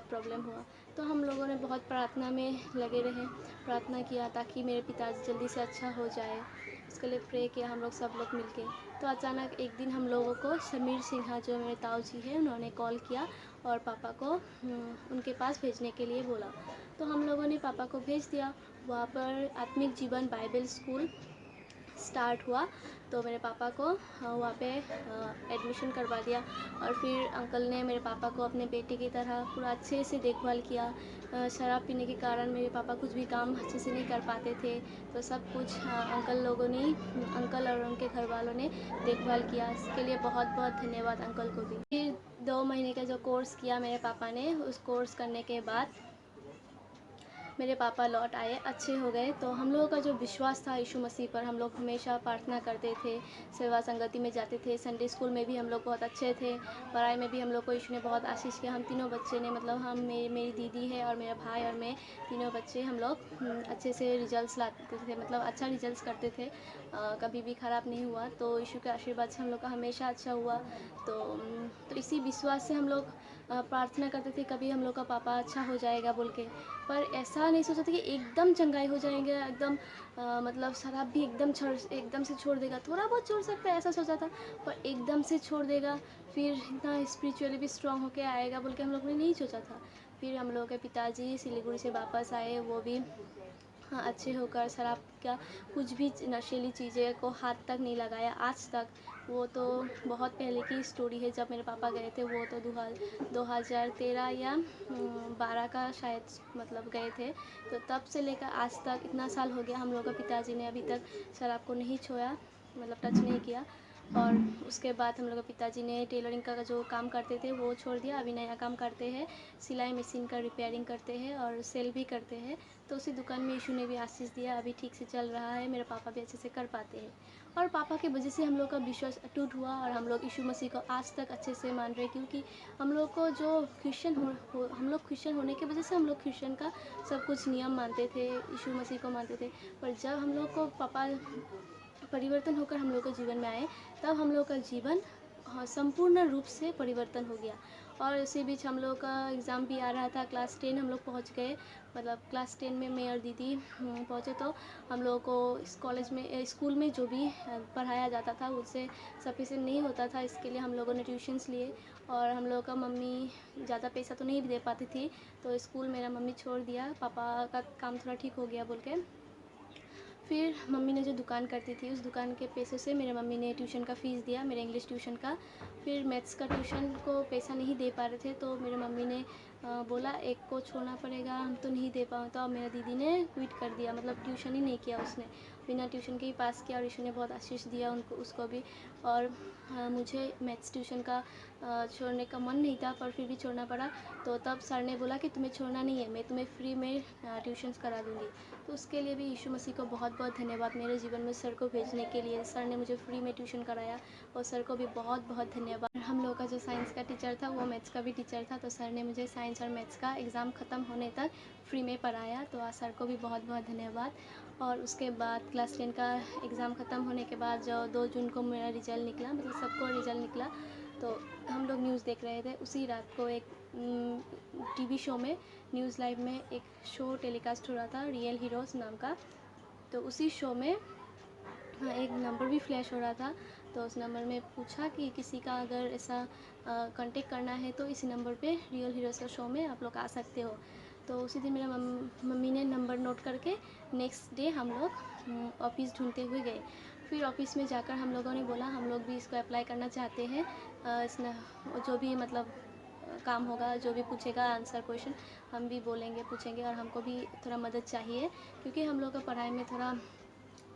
Problem हुआ। तो हम लोगों ने बहुत प्रार्थना में लगे रहे, प्रार्थना किया ताकि मेरे पिताजी जल्दी से अच्छा हो जाए। उसके लिए प्रे किया हम लोग सब लोग मिलके। तो अचानक एक दिन हम लोगों को समीर सिन्हा जो मेरे ताऊ जी हैं उन्होंने कॉल किया और पापा को उनके पास भेजने के लिए बोला। तो हम लोगों ने पापा को भेज दिया। वहाँ पर आत्मिक जीवन बाइबल स्कूल स्टार्ट हुआ। तो मेरे पापा को वहाँ पे एडमिशन करवा दिया और फिर अंकल ने मेरे पापा को अपने बेटे की तरह पूरा अच्छे से देखभाल किया। शराब पीने के कारण मेरे पापा कुछ भी काम अच्छे से नहीं कर पाते थे, तो सब कुछ अंकल लोगों ने, अंकल और उनके घर वालों ने देखभाल किया। इसके लिए बहुत बहुत धन्यवाद अंकल को भी। फिर 2 महीने का जो कोर्स किया मेरे पापा ने, उस कोर्स करने के बाद मेरे पापा लौट आए, अच्छे हो गए। तो हम लोगों का जो विश्वास था यीशु मसीह पर, हम लोग हमेशा प्रार्थना करते थे, सेवा संगति में जाते थे, संडे स्कूल में भी हम लोग बहुत अच्छे थे, पढ़ाई में भी हम लोग को यीशु ने बहुत आशीष किया। हम तीनों बच्चे ने, मतलब हम, मेरी दीदी है और मेरा भाई और मैं, तीनों बच्चे हम लोग अच्छे से रिजल्ट्स लाते थे, मतलब अच्छा रिजल्ट्स करते थे, कभी भी ख़राब नहीं हुआ। तो यीशु के आशीर्वाद से हम लोग का हमेशा अच्छा हुआ। तो इसी विश्वास से हम लोग प्रार्थना करते थे, कभी हम लोग का पापा अच्छा हो जाएगा बोल के। पर ऐसा नहीं सोचा था कि एकदम चंगाई हो जाएंगे, एकदम मतलब शराब भी एकदम से छोड़ देगा, थोड़ा बहुत छोड़ सकता है ऐसा सोचा था, पर एकदम से छोड़ देगा, फिर इतना स्पिरिचुअली भी स्ट्रांग होके आएगा बोल के हम लोग ने नहीं सोचा था। फिर हम लोगों के पिताजी सिलीगुड़ी से वापस आए, वो भी हाँ अच्छे होकर शराब का कुछ भी नशीली चीज़ें को हाथ तक नहीं लगाया आज तक। वो तो बहुत पहले की स्टोरी है, जब मेरे पापा गए थे, वो तो 2013 या 12 का शायद, मतलब गए थे। तो तब से लेकर आज तक इतना साल हो गया, हम लोग का पिताजी ने अभी तक शराब को नहीं छोड़ा, मतलब टच नहीं किया। और उसके बाद हम लोग के पिताजी ने टेलरिंग का जो काम करते थे वो छोड़ दिया, अभी नया काम करते हैं, सिलाई मशीन का रिपेयरिंग करते हैं और सेल भी करते हैं। तो उसी दुकान में यीशु ने भी आशीष दिया, अभी ठीक से चल रहा है, मेरे पापा भी अच्छे से कर पाते हैं। और पापा की वजह से हम लोग का विश्वास अटूट हुआ और हम लोग यीशु मसीह को आज तक अच्छे से मान रहे हैं, क्योंकि हम लोग को जो हम लोग क्रिश्चियन होने की वजह से हम लोग क्रिश्चियन का सब कुछ नियम मानते थे, यीशु मसीह को मानते थे। पर जब हम लोग को पापा परिवर्तन होकर हम लोग के जीवन में आए, तब हम लोग का जीवन संपूर्ण रूप से परिवर्तन हो गया। और इसी बीच हम लोग का एग्ज़ाम भी आ रहा था, क्लास 10 हम लोग पहुंच गए, मतलब क्लास 10 में मैं और दीदी पहुंचे। तो हम लोगों को इस कॉलेज में, स्कूल में जो भी पढ़ाया जाता था उससे सफिशिएंट नहीं होता था, इसके लिए हम लोगों ने ट्यूशन्स लिए। और हम लोग का मम्मी ज़्यादा पैसा तो नहीं दे पाती थी, तो स्कूल मेरा मम्मी छोड़ दिया, पापा का काम थोड़ा ठीक हो गया बोल के। फिर मम्मी ने जो दुकान करती थी उस दुकान के पैसे से मेरे मम्मी ने ट्यूशन का फ़ीस दिया, मेरे इंग्लिश ट्यूशन का। फिर मैथ्स का ट्यूशन को पैसा नहीं दे पा रहे थे, तो मेरे मम्मी ने बोला एक को छोड़ना पड़ेगा, हम तो नहीं दे पाऊँ। तो मेरा दीदी ने क्विट कर दिया, मतलब ट्यूशन ही नहीं किया उसने, बिना ट्यूशन के ही पास किया और यीशु ने बहुत आशीष दिया उसको भी। और मुझे मैथ्स ट्यूशन का छोड़ने का मन नहीं था, पर फिर भी छोड़ना पड़ा। तो तब सर ने बोला कि तुम्हें छोड़ना नहीं है, मैं तुम्हें फ्री में ट्यूशन्स करा दूँगी। तो उसके लिए भी यीशु मसीह को बहुत बहुत धन्यवाद, मेरे जीवन में सर को भेजने के लिए। सर ने मुझे फ्री में ट्यूशन कराया और सर को भी बहुत बहुत धन्यवाद। हम लोग का जो साइंस का टीचर था वो मैथ्स का भी टीचर था, तो सर ने मुझे साइंस और मैथ्स का एग्ज़ाम ख़त्म होने तक फ्री में पढ़ाया, तो आज सर को भी बहुत बहुत धन्यवाद। और उसके बाद क्लास 10 का एग्ज़ाम ख़त्म होने के बाद जो 2 जून को मेरा रिज़ल्ट निकला, मतलब सबको रिज़ल्ट निकला, तो हम लोग न्यूज़ देख रहे थे। उसी रात को एक टीवी शो में, न्यूज़ लाइव में एक शो टेलीकास्ट हो रहा था, रियल हीरोज़ नाम का। तो उसी शो में हाँ, एक नंबर भी फ्लैश हो रहा था। तो उस नंबर में पूछा कि किसी का अगर ऐसा कांटेक्ट करना है तो इसी नंबर पे रियल हीरोज़ का शो में आप लोग आ सकते हो। तो उसी दिन मेरा मम्मी ने नंबर नोट करके नेक्स्ट डे हम लोग ऑफ़िस ढूंढते हुए गए। फिर ऑफ़िस में जाकर हम लोगों ने बोला हम लोग भी इसको अप्लाई करना चाहते हैं, इसमें जो भी मतलब काम होगा, जो भी पूछेगा आंसर क्वेश्चन हम भी बोलेंगे, पूछेंगे, और हमको भी थोड़ा मदद चाहिए, क्योंकि हम लोग का पढ़ाई में थोड़ा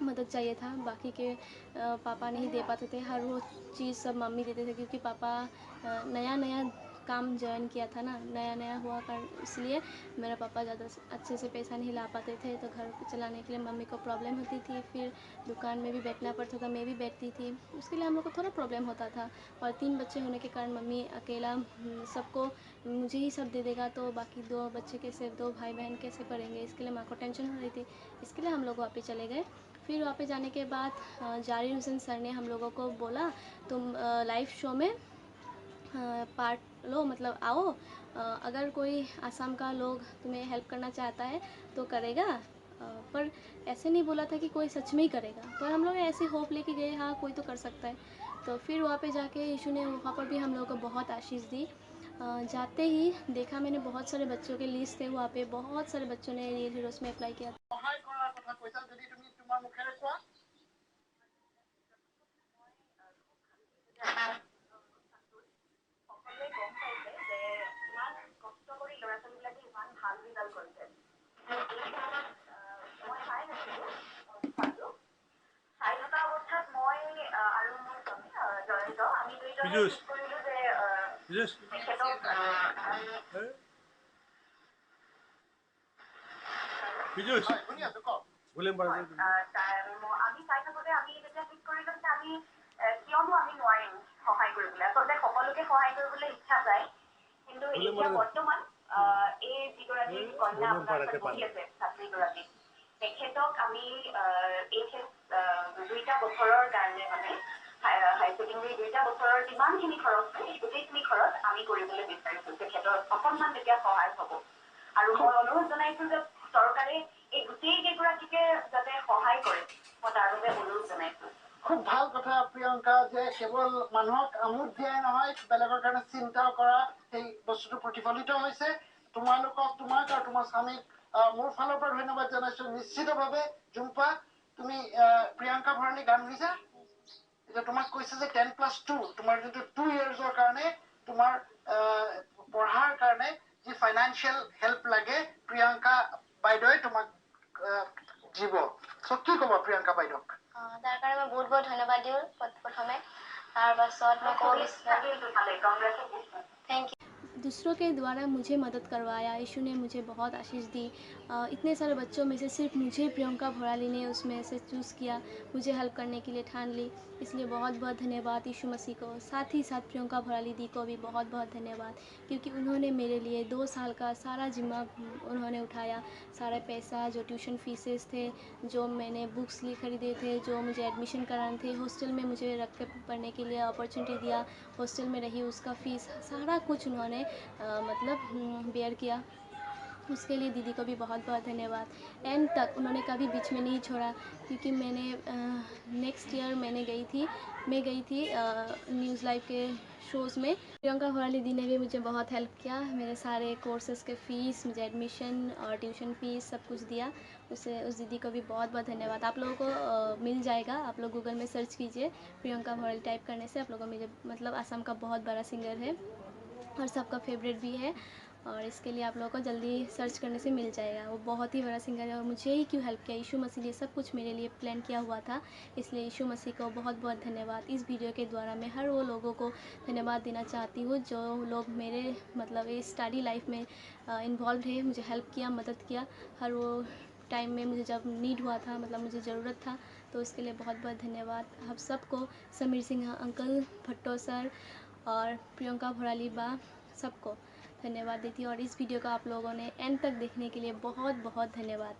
मदद चाहिए था। बाकी के पापा नहीं दे पाते थे, हर वो चीज़ सब मम्मी देते थे, क्योंकि पापा नया नया काम ज्वाइन किया था ना, नया नया हुआ कर, इसलिए मेरा पापा ज़्यादा अच्छे से पैसा नहीं ला पाते थे, तो घर चलाने के लिए मम्मी को प्रॉब्लम होती थी। फिर दुकान में भी बैठना पड़ता था, मैं भी बैठती थी, उसके लिए हम लोग को थोड़ा प्रॉब्लम होता था। और 3 बच्चे होने के कारण मम्मी अकेला सबको मुझे ही सब दे देगा, तो बाकी 2 बच्चे कैसे, 2 भाई बहन कैसे पढ़ेंगे, इसके लिए माँ को टेंशन हो रही थी। इसके लिए हम लोग वहाँ पे चले गए। फिर वहाँ पे जाने के बाद जाकिर हुसैन सर ने हम लोगों को बोला तुम लाइव शो में पार्ट लो, मतलब आओ अगर कोई आसाम का लोग तुम्हें हेल्प करना चाहता है तो करेगा, पर ऐसे नहीं बोला था कि कोई सच में ही करेगा, पर हम लोग ऐसे होप लेके गए, हाँ कोई तो कर सकता है। तो फिर वहाँ पे जाके यीशु ने वहाँ पर भी हम लोगों को बहुत आशीष दी। जाते ही देखा मैंने बहुत सारे बच्चों के लिस्ट थे वहाँ पे, बहुत सारे बच्चों ने रियल हीरोज़ में अप्लाई किया। সহায় কৰাৰ কথা কৈছা, যদি তুমি তোমাৰ মুখেৰে কোৱা। সকলোৱে গম পাইছে যে ইমান কষ্ট কৰি ল'ৰা ছোৱালীবিলাকে ইমান ভাল ৰিজাল্ট কৰিছে। মই চাই নাছিলোঁ, চালোঁ চাই থকা অৱস্থাত মই আৰু মোৰ স্বামী জয়ন্ত, আমি দুইজনে ঠিক কৰিলোঁ যে তেখেতক শুনি আছোঁ, কওক। আমি চাই থাকোঁতে আমি তেতিয়া ঠিক কৰিলোঁ যে আমি কিয়নো আমি নোৱাৰিম সহায় কৰিবলৈ। আচলতে সকলোকে সহায় কৰিবলৈ ইচ্ছা যায়, কিন্তু এতিয়া বৰ্তমান এই যিগৰাকী কন্যা আপোনাৰ ওচৰত বহি আছে, ছাত্ৰীগৰাকী, তেখেতক আমি এই 2টা বছৰৰ কাৰণে মানে হায়াৰ ছেকেণ্ডেৰী 2টা বছৰৰ যিমানখিনি খৰচ হয় এই গোটেইখিনি খৰচ আমি কৰিবলৈ বিচাৰিছোঁ। তেখেতৰ অকণমান তেতিয়া সহায় হ'ব। আৰু মই অনুৰোধ জনাইছোঁ যে চৰকাৰে এই গোটেই কেইগৰাকীকে যাতে সহায় কৰে, মই তাৰ বাবে অনুৰোধ জনাইছোঁ। খুব ভাল কথা প্ৰিয়ংকা, যে কেৱল মানুহক আমোদ দিয়াই নহয়, বেলেগৰ কাৰণে চিন্তা কৰা, সেই বস্তুটো প্ৰতিফলিত হৈছে। তোমালোকক, তোমাক আৰু তোমাৰ স্বামীক মোৰ ফালৰ পৰা ধন্যবাদ জনাইছোঁ। নিশ্চিতভাৱে জুম্পা, তুমি প্ৰিয়ংকা ভৰালী গান শুনিছা? এতিয়া তোমাক কৈছে যে 10+2, তোমাৰ যিটো 2 yearsৰ কাৰণে তোমাৰ পঢ়াৰ কাৰণে যি ফাইনেন্সিয়েল হেল্প লাগে, প্ৰিয়ংকা বাইদেৱে তোমাক দিব। চ' কি ক'বা প্ৰিয়ংকা বাইদেউক? তাৰ কাৰণে মই বহুত বহুত ধন্যবাদ দিওঁ প্ৰথমে। তাৰপাছত মই ক'ব বিচাৰোঁ थैंक यू। दूसरों के द्वारा मुझे मदद करवाया, यीशु ने मुझे बहुत आशीष दी। इतने सारे बच्चों में से सिर्फ मुझे प्रियंका भोराली ने उसमें से चूज़ किया, मुझे हेल्प करने के लिए ठान ली, इसलिए बहुत बहुत धन्यवाद यीशु मसीह को। साथ ही साथ प्रियंका भोराली दी को भी बहुत बहुत धन्यवाद, क्योंकि उन्होंने मेरे लिए 2 साल का सारा जिम्मा उन्होंने उठाया। सारा पैसा, जो ट्यूशन फीसेस थे, जो मैंने बुक्स लिए खरीदे थे, जो मुझे एडमिशन कराने थे, हॉस्टल में मुझे रख के पढ़ने के लिए अपॉर्चुनिटी दिया, हॉस्टल में रही उसका फ़ीस, सारा कुछ उन्होंने मतलब बेयर किया। उसके लिए दीदी को भी बहुत बहुत धन्यवाद। एंड तक उन्होंने कभी बीच में नहीं छोड़ा, क्योंकि मैंने नेक्स्ट ईयर मैं गई थी न्यूज़ लाइव के शोज़ में। प्रियंका भोराली दी ने भी मुझे बहुत हेल्प किया, मेरे सारे कोर्सेज़ के फ़ीस, मुझे एडमिशन और ट्यूशन फ़ीस सब कुछ दिया। उस दीदी को भी बहुत बहुत धन्यवाद। आप लोगों को मिल जाएगा, आप लोग गूगल में सर्च कीजिए, प्रियंका भोराली टाइप करने से आप लोगों को मुझे मतलब असम का बहुत बड़ा सिंगर है और सबका फेवरेट भी है, और इसके लिए आप लोगों को जल्दी सर्च करने से मिल जाएगा। वो बहुत ही बड़ा सिंगर है और मुझे ही क्यों हेल्प किया, यीशु मसीह ने सब कुछ मेरे लिए प्लान किया हुआ था, इसलिए यीशु मसीह को बहुत बहुत धन्यवाद। इस वीडियो के द्वारा मैं हर वो लोगों को धन्यवाद देना चाहती हूँ जो लोग मेरे मतलब इस स्टडी लाइफ में इन्वॉल्व है, मुझे हेल्प किया, मदद किया हर वो टाइम में, मुझे जब नीड हुआ था, मतलब मुझे ज़रूरत था, तो इसके लिए बहुत बहुत धन्यवाद। आप सबको, समीर सिंह अंकल, भट्टो सर और प्रियंका भोराली बा, सबको धन्यवाद देती हूँ। और इस वीडियो को आप लोगों ने एंड तक देखने के लिए बहुत बहुत धन्यवाद।